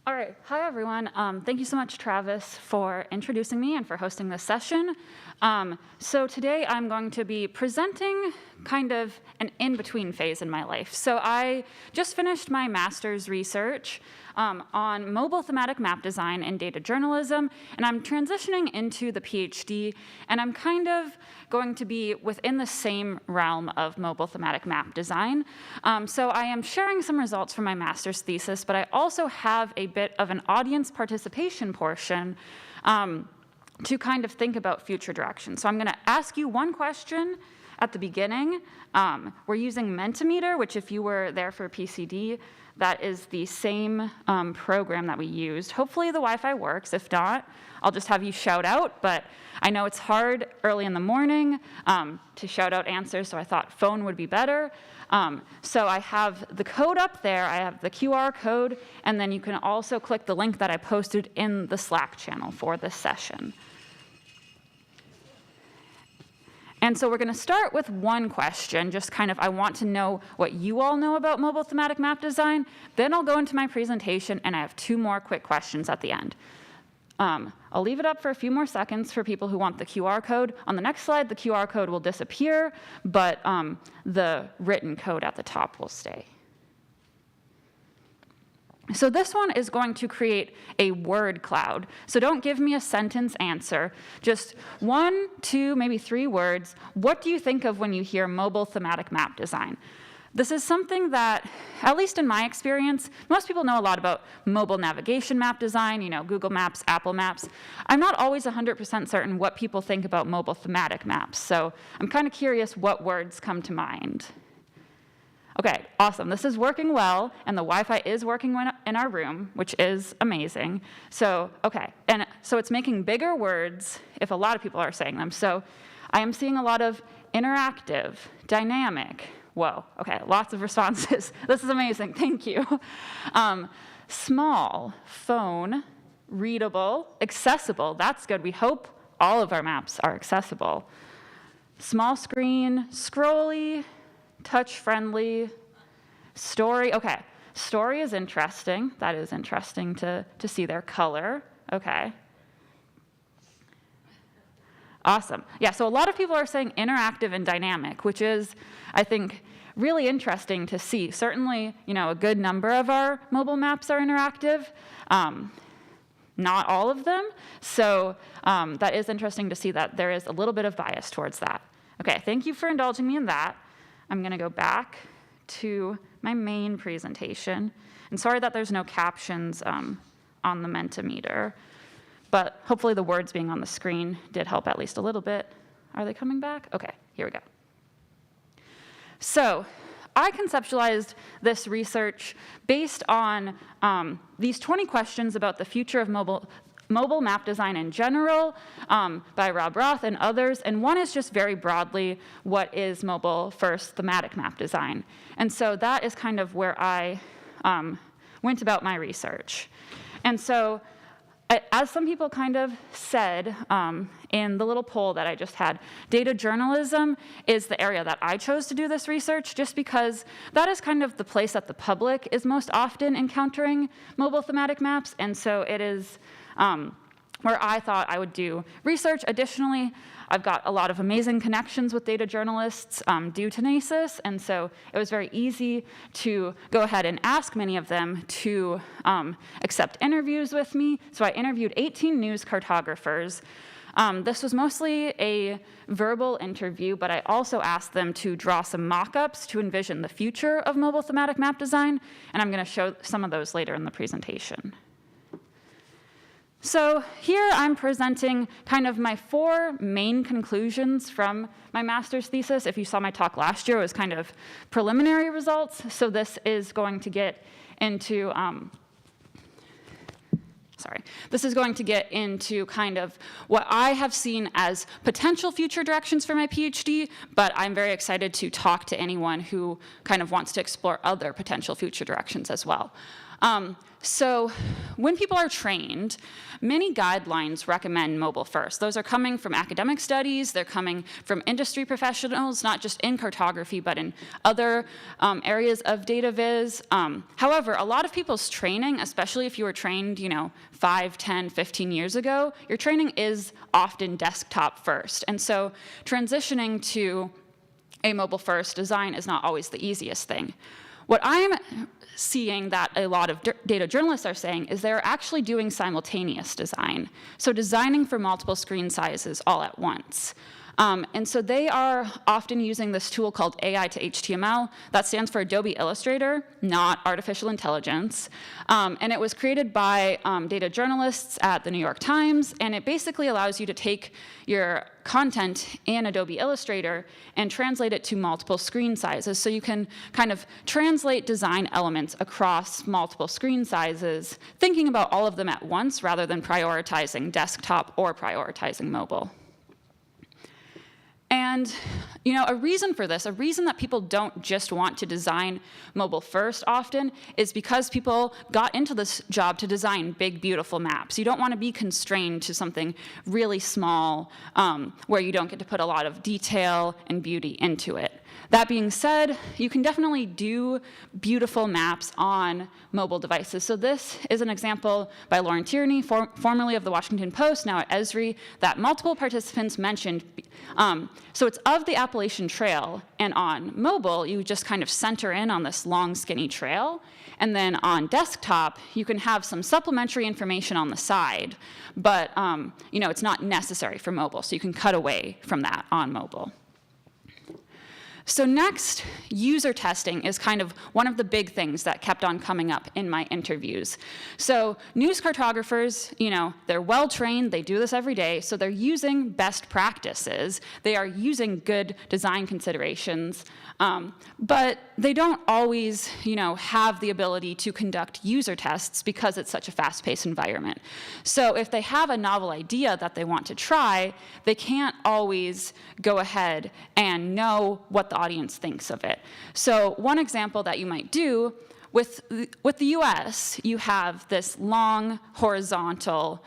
All right, hi everyone. Thank you so much, Travis, for introducing me and for hosting this session. So today I'm going to be presenting kind of an in-between phase in my life. So I just finished my master's research on mobile thematic map design and data journalism, and I'm transitioning into the PhD, and I'm kind of going to be within the same realm of mobile thematic map design. So I am sharing some results from my master's thesis, but I also have a bit of an audience participation portion to kind of think about future directions. So I'm going to ask you one question at the beginning. We're using Mentimeter, which if you were there for PCD, that is the same program that we used. Hopefully the Wi-Fi works. If not, I'll just have you shout out, but I know it's hard early in the morning to shout out answers, so I thought phone would be better. So I have the code up there, I have the QR code, and then you can also click the link that I posted in the Slack channel for this session. And so we're going to start with one question, just kind of, I want to know what you all know about mobile thematic map design. Then I'll go into my presentation, and I have two more quick questions at the end. I'll leave it up for a few more seconds for people who want the QR code. On the next slide, the QR code will disappear, but the written code at the top will stay. So this one is going to create a word cloud. So don't give me a sentence answer, just 1, 2, maybe 3 words. What do you think of when you hear mobile thematic map design? This is something that, at least in my experience, most people know a lot about mobile navigation map design, you know, Google Maps, Apple Maps. I'm not always 100% certain what people think about mobile thematic maps, so I'm kind of curious what words come to mind. Okay, awesome. This is working well, and the Wi-Fi is working in our room, which is amazing. So, okay, and so it's making bigger words if a lot of people are saying them. So I am seeing a lot of interactive, dynamic. Whoa, okay, lots of responses. This is amazing, thank you. Small, phone, readable, accessible. That's good. We hope all of our maps are accessible. Small screen, scrolly, touch-friendly, story. Okay, story is interesting. That is interesting to see their color. Okay. Awesome. Yeah, so a lot of people are saying interactive and dynamic, which is, I think, really interesting to see. Certainly, you know, a good number of our mobile maps are interactive. Not all of them. So that is interesting to see that there is a little bit of bias towards that. Okay, thank you for indulging me in that. I'm going to go back to my main presentation. And sorry that there's no captions on the Mentimeter, but hopefully the words being on the screen did help at least a little bit. Are they coming back? Okay, here we go. So I conceptualized this research based on these 20 questions about the future of mobile map design in general by Rob Roth and others, and one is just very broadly, what is mobile first thematic map design? And so that is kind of where I went about my research. And so as some people kind of said in the little poll that I just had, data journalism is the area that I chose to do this research just because that is kind of the place that the public is most often encountering mobile thematic maps, and so it is where I thought I would do research. Additionally, I've got a lot of amazing connections with data journalists due to NACIS, and so it was very easy to go ahead and ask many of them to accept interviews with me. So I interviewed 18 news cartographers. This was mostly a verbal interview, but I also asked them to draw some mock-ups to envision the future of mobile thematic map design, and I'm going to show some of those later in the presentation. So here I'm presenting kind of my 4 main conclusions from my master's thesis. If you saw my talk last year, it was kind of preliminary results. So this is going to get into, this is going to get into kind of what I have seen as potential future directions for my PhD, but I'm very excited to talk to anyone who kind of wants to explore other potential future directions as well. So when people are trained, many guidelines recommend mobile first. Those are coming from academic studies, they're coming from industry professionals, not just in cartography, but in other areas of data viz. However, a lot of people's training, especially if you were trained, 5, 10, 15 years ago, your training is often desktop first. And so transitioning to a mobile first design is not always the easiest thing. What I'm seeing that a lot of data journalists are saying is they're actually doing simultaneous design, so designing for multiple screen sizes all at once. And so they are often using this tool called AI to HTML. That stands for Adobe Illustrator, not artificial intelligence. And it was created by data journalists at the New York Times, and it basically allows you to take your content in Adobe Illustrator and translate it to multiple screen sizes. So you can kind of translate design elements across multiple screen sizes, thinking about all of them at once rather than prioritizing desktop or prioritizing mobile. And a reason for this, a reason that people don't just want to design mobile first often is because people got into this job to design big, beautiful maps. You don't want to be constrained to something really small where you don't get to put a lot of detail and beauty into it. That being said, you can definitely do beautiful maps on mobile devices. So this is an example by Lauren Tierney, formerly of the Washington Post, now at Esri, that multiple participants mentioned. So it's of the Appalachian Trail, and on mobile, you just kind of center in on this long, skinny trail. And then on desktop, you can have some supplementary information on the side, but it's not necessary for mobile, so you can cut away from that on mobile. So next, user testing is kind of one of the big things that kept on coming up in my interviews. So news cartographers, they're well-trained, they do this every day, so they're using best practices. They are using good design considerations, but they don't always, have the ability to conduct user tests because it's such a fast-paced environment. So if they have a novel idea that they want to try, they can't always go ahead and know what the audience thinks of it. So one example that you might do, with the US, you have this long horizontal,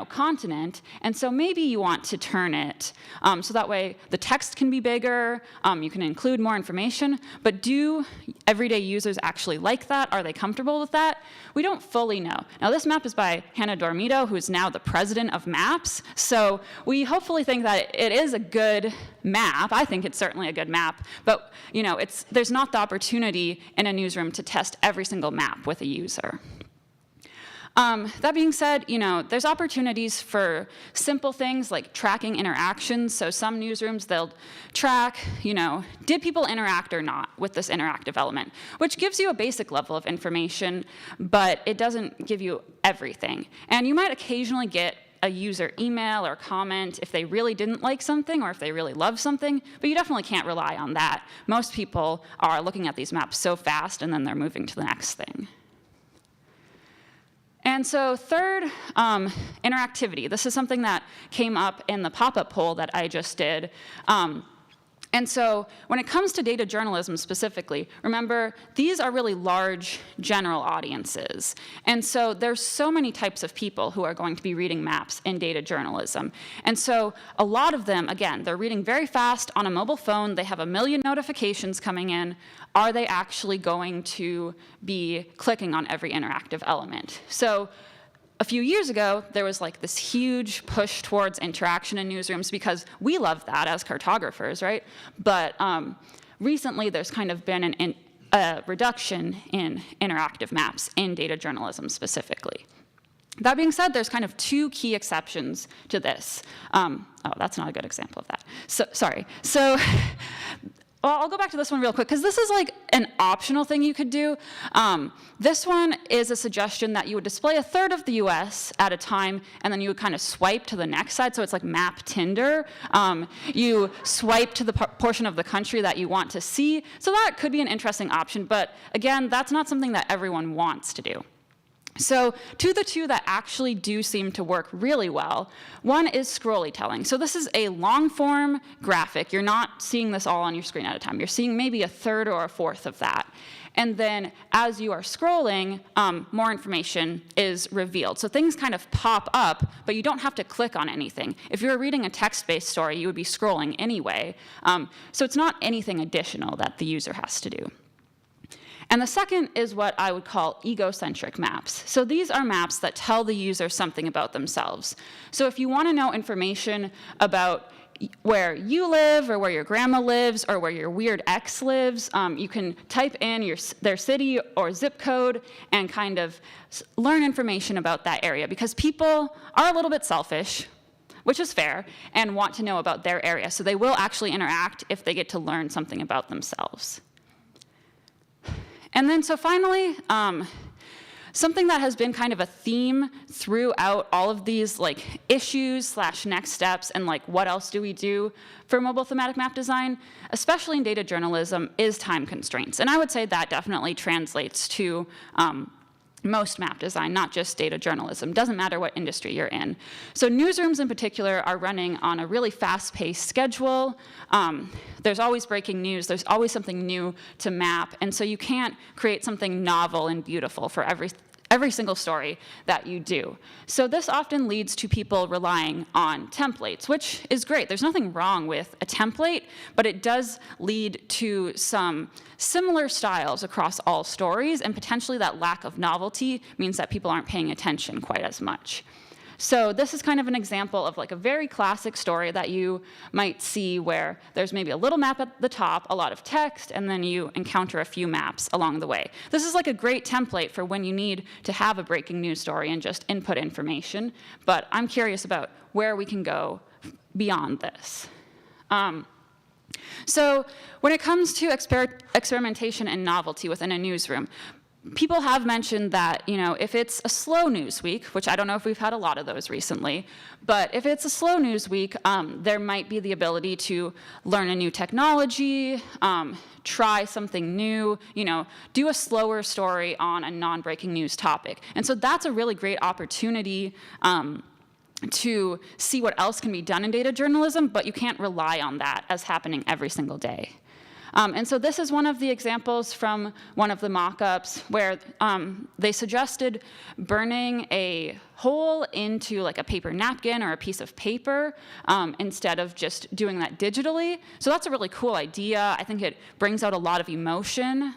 continent, and so maybe you want to turn it so that way the text can be bigger, you can include more information, but do everyday users actually like that? Are they comfortable with that? We don't fully know. Now this map is by Hannah Dormito, who is now the president of Maps, so we hopefully think that it is a good map. I think it's certainly a good map, but there's not the opportunity in a newsroom to test every single map with a user. That being said, there's opportunities for simple things like tracking interactions. So some newsrooms, they'll track, did people interact or not with this interactive element, which gives you a basic level of information, but it doesn't give you everything. And you might occasionally get a user email or comment if they really didn't like something or if they really love something, but you definitely can't rely on that. Most people are looking at these maps so fast and then they're moving to the next thing. And so third, interactivity. This is something that came up in the pop-up poll that I just did. And so when it comes to data journalism specifically, remember, these are really large general audiences. And so there's so many types of people who are going to be reading maps in data journalism. And so a lot of them, again, they're reading very fast on a mobile phone. They have a million notifications coming in. Are they actually going to be clicking on every interactive element? So a few years ago, there was like this huge push towards interaction in newsrooms because we love that as cartographers, right? But recently, there's kind of been a reduction in interactive maps in data journalism specifically. That being said, there's kind of two key exceptions to this. Oh, that's not a good example of that. So, sorry. So. Well, I'll go back to this one real quick, because this is like an optional thing you could do. This one is a suggestion that you would display a third of the US at a time, and then you would kind of swipe to the next side, so it's like map Tinder. You swipe to the portion of the country that you want to see, so that could be an interesting option, but again, that's not something that everyone wants to do. So the two that actually do seem to work really well, one is scrolly telling. So this is a long-form graphic. You're not seeing this all on your screen at a time. You're seeing maybe a third or a fourth of that. And then as you are scrolling, more information is revealed. So things kind of pop up, but you don't have to click on anything. If you were reading a text-based story, you would be scrolling anyway. So it's not anything additional that the user has to do. And the second is what I would call egocentric maps. So these are maps that tell the user something about themselves. So if you want to know information about where you live or where your grandma lives or where your weird ex lives, you can type in their city or zip code and kind of learn information about that area, because people are a little bit selfish, which is fair, and want to know about their area. So they will actually interact if they get to learn something about themselves. And then so finally, something that has been kind of a theme throughout all of these like issues / next steps and like what else do we do for mobile thematic map design, especially in data journalism, is time constraints. And I would say that definitely translates to most map design, not just data journalism. Doesn't matter what industry you're in. So newsrooms in particular are running on a really fast-paced schedule. There's always breaking news. There's always something new to map. And so you can't create something novel and beautiful for every single story that you do. So this often leads to people relying on templates, which is great. There's nothing wrong with a template, but it does lead to some similar styles across all stories, and potentially that lack of novelty means that people aren't paying attention quite as much. So this is kind of an example of like a very classic story that you might see where there's maybe a little map at the top, a lot of text, and then you encounter a few maps along the way. This is like a great template for when you need to have a breaking news story and just input information, but I'm curious about where we can go beyond this. So when it comes to experimentation and novelty within a newsroom, people have mentioned that, if it's a slow news week, which I don't know if we've had a lot of those recently, but if it's a slow news week, there might be the ability to learn a new technology, try something new, do a slower story on a non-breaking news topic. And so that's a really great opportunity to see what else can be done in data journalism, but you can't rely on that as happening every single day. And so this is one of the examples from one of the mock-ups where they suggested burning a hole into like a paper napkin or a piece of paper instead of just doing that digitally. So that's a really cool idea. I think it brings out a lot of emotion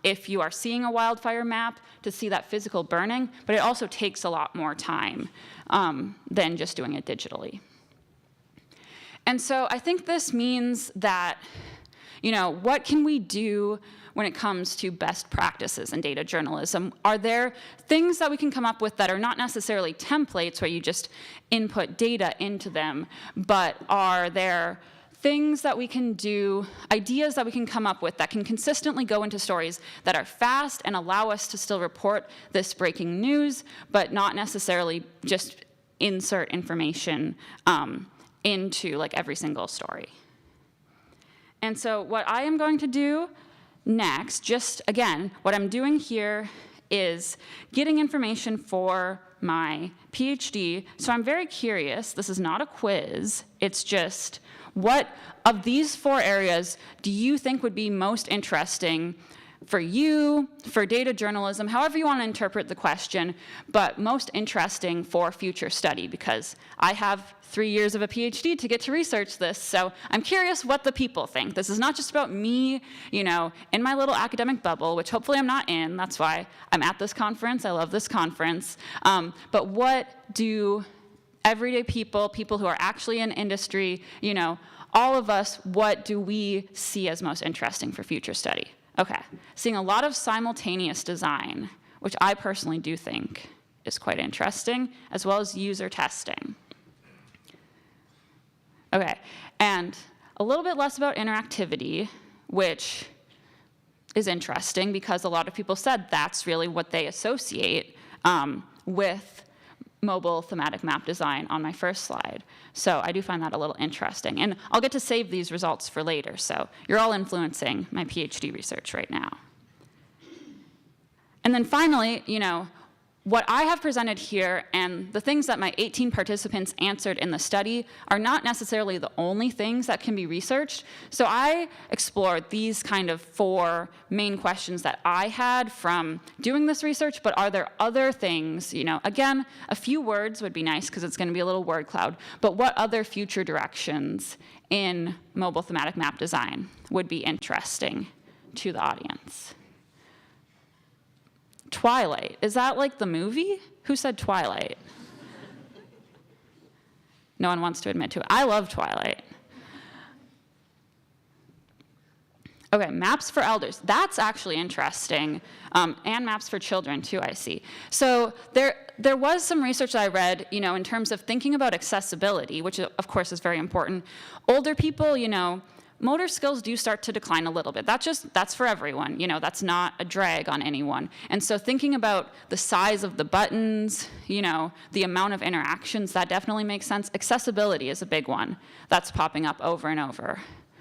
if you are seeing a wildfire map to see that physical burning, but it also takes a lot more time than just doing it digitally. And so I think this means that what can we do when it comes to best practices in data journalism? Are there things that we can come up with that are not necessarily templates where you just input data into them, but are there things that we can do, ideas that we can come up with that can consistently go into stories that are fast and allow us to still report this breaking news, but not necessarily just insert information into like every single story? And so what I am going to do next, just again, what I'm doing here is getting information for my PhD. So I'm very curious, this is not a quiz, it's just what of these 4 areas do you think would be most interesting for you, for data journalism, however you want to interpret the question, but most interesting for future study, because I have 3 years of a PhD to get to research this, so I'm curious what the people think. This is not just about me, in my little academic bubble, which hopefully I'm not in. That's why I'm at this conference. I love this conference. But what do everyday people who are actually in industry, all of us, what do we see as most interesting for future study? Okay, seeing a lot of simultaneous design, which I personally do think is quite interesting, as well as user testing. Okay, and a little bit less about interactivity, which is interesting because a lot of people said that's really what they associate with mobile thematic map design on my first slide. So I do find that a little interesting. And I'll get to save these results for later. So you're all influencing my PhD research right now. And then finally, what I have presented here and the things that my 18 participants answered in the study are not necessarily the only things that can be researched. So I explored these kind of 4 main questions that I had from doing this research, but are there other things, again, a few words would be nice because it's going to be a little word cloud, but what other future directions in mobile thematic map design would be interesting to the audience? Twilight. Is that like the movie? Who said Twilight? No one wants to admit to it. I love Twilight. Okay, maps for elders. That's actually interesting. And maps for children too, I see. So there was some research that I read, in terms of thinking about accessibility, which of course is very important. Older people, motor skills do start to decline a little bit. That's for everyone, that's not a drag on anyone. And so thinking about the size of the buttons, the amount of interactions, that definitely makes sense. Accessibility is a big one that's popping up over and over.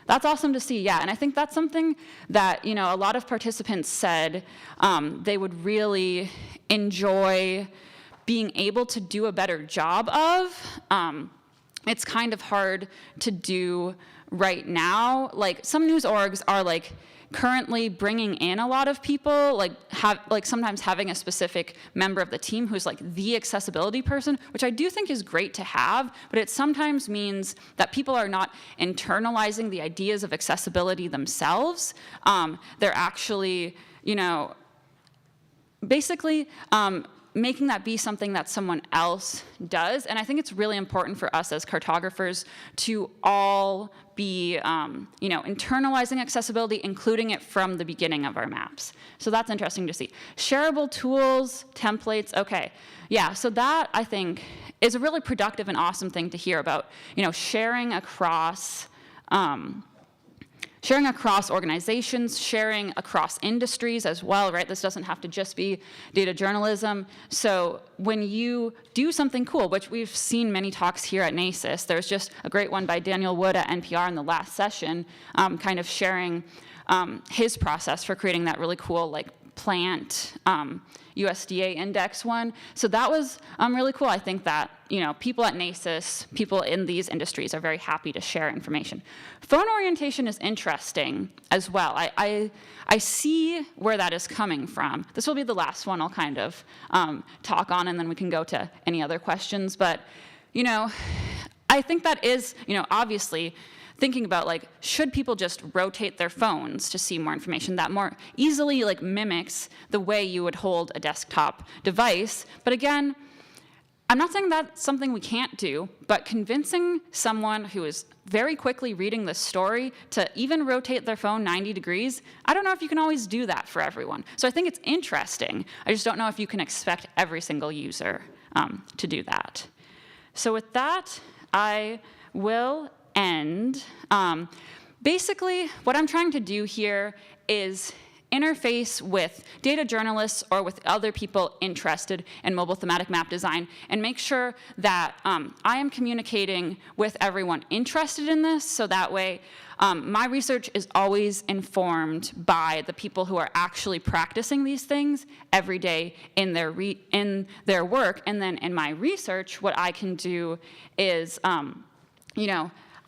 That's awesome to see, yeah. And I think that's something that, a lot of participants said they would really enjoy being able to do a better job of. It's kind of hard to do right now. Like some news orgs are currently bringing in a lot of people, sometimes having a specific member of the team who's the accessibility person, which I do think is great to have, but it sometimes means that people are not internalizing the ideas of accessibility themselves. They're actually, basically making that be something that someone else does. And I think it's really important for us as cartographers to all be, internalizing accessibility, including it from the beginning of our maps. So that's interesting to see. Shareable tools, templates, okay. Yeah, so that, I think, is a really productive and awesome thing to hear about, sharing across organizations, sharing across industries as well, right? This doesn't have to just be data journalism. So when you do something cool, which we've seen many talks here at NACIS, there's just a great one by Daniel Wood at NPR in the last session, kind of sharing his process for creating that really cool plant USDA index one. So that was really cool. I think that people at NACIS, people in these industries are very happy to share information. Phone orientation is interesting as well. I see where that is coming from. This will be the last one I'll kind of talk on, and then we can go to any other questions. But I think that is obviously thinking about should people just rotate their phones to see more information? That more easily mimics the way you would hold a desktop device. But again, I'm not saying that's something we can't do, but convincing someone who is very quickly reading the story to even rotate their phone 90 degrees, I don't know if you can always do that for everyone. So I think it's interesting. I just don't know if you can expect every single user to do that. So with that, I will end. Basically, what I'm trying to do here is interface with data journalists or with other people interested in mobile thematic map design and make sure that I am communicating with everyone interested in this, so that way my research is always informed by the people who are actually practicing these things every day in their work. And then in my research, what I can do is,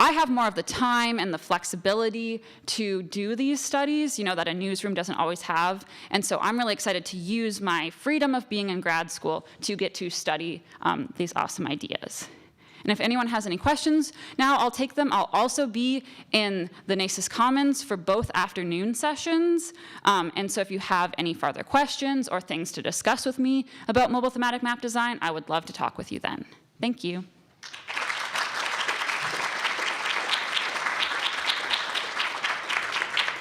I have more of the time and the flexibility to do these studies, that a newsroom doesn't always have. And so I'm really excited to use my freedom of being in grad school to get to study these awesome ideas. And if anyone has any questions, now I'll take them. I'll also be in the NACIS Commons for both afternoon sessions. And so if you have any further questions or things to discuss with me about mobile thematic map design, I would love to talk with you then. Thank you.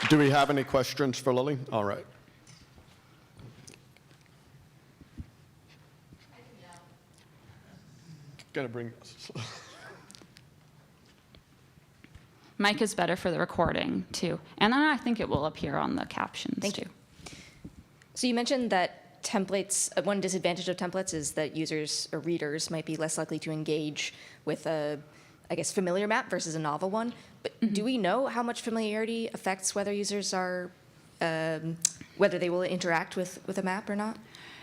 Do we have any questions for Lily? All right. Gonna bring. Mic is better for the recording too, and then I think it will appear on the captions Thank too. you. So you mentioned that templates. One disadvantage of templates is that users or readers might be less likely to engage with a, familiar map versus a novel one. But do we know how much familiarity affects whether users are, whether they will interact with a map or not?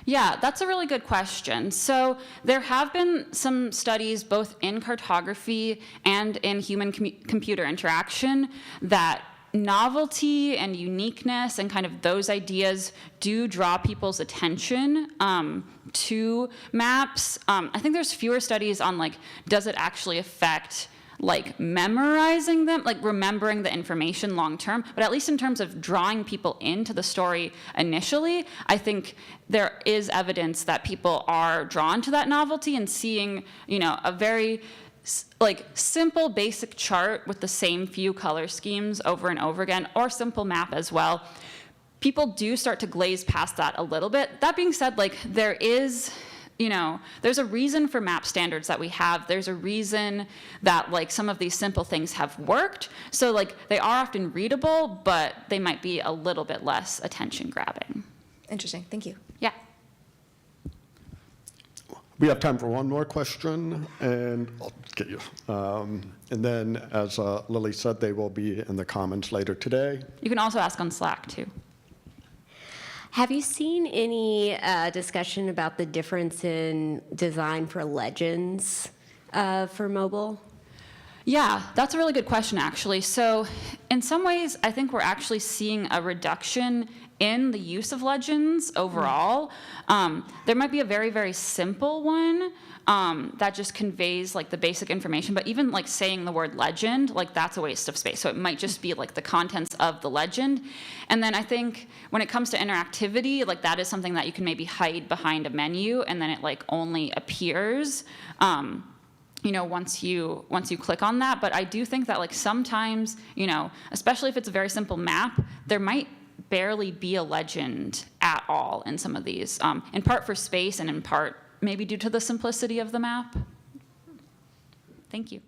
Yeah, that's a really good question. So there have been some studies both in cartography and in human-computer interaction that novelty and uniqueness and kind of those ideas do draw people's attention to maps. I think there's fewer studies on like, does it actually affect like memorizing them, like remembering the information long term, but at least in terms of drawing people into the story initially, I think there is evidence that people are drawn to that novelty and seeing, you know, a very like simple basic chart with the same few color schemes over and over again, or simple map as well. People do start to glaze past that a little bit. That being said, like there is, you know, there's a reason for map standards that we have. There's a reason that like some of these simple things have worked. So like they are often readable, but they might be a little bit less attention grabbing. Interesting. Thank you. Yeah. We have time for one more question, and I'll get you. And then, as Lily said, they will be in the comments later today. You can also ask on Slack too. Have you seen any discussion about the difference in design for legends for mobile? Yeah, that's a really good question, actually. So in some ways, I think we're actually seeing a reduction in the use of legends overall. There might be a very, very simple one that just conveys like the basic information, but even like saying the word legend, like that's a waste of space. So it might just be like the contents of the legend. And then I think when it comes to interactivity, like that is something that you can maybe hide behind a menu and then it like only appears you know, once you click on that. But I do think that like sometimes, you know, especially if it's a very simple map, there might barely be a legend at all in some of these, in part for space and in part maybe due to the simplicity of the map. Thank you.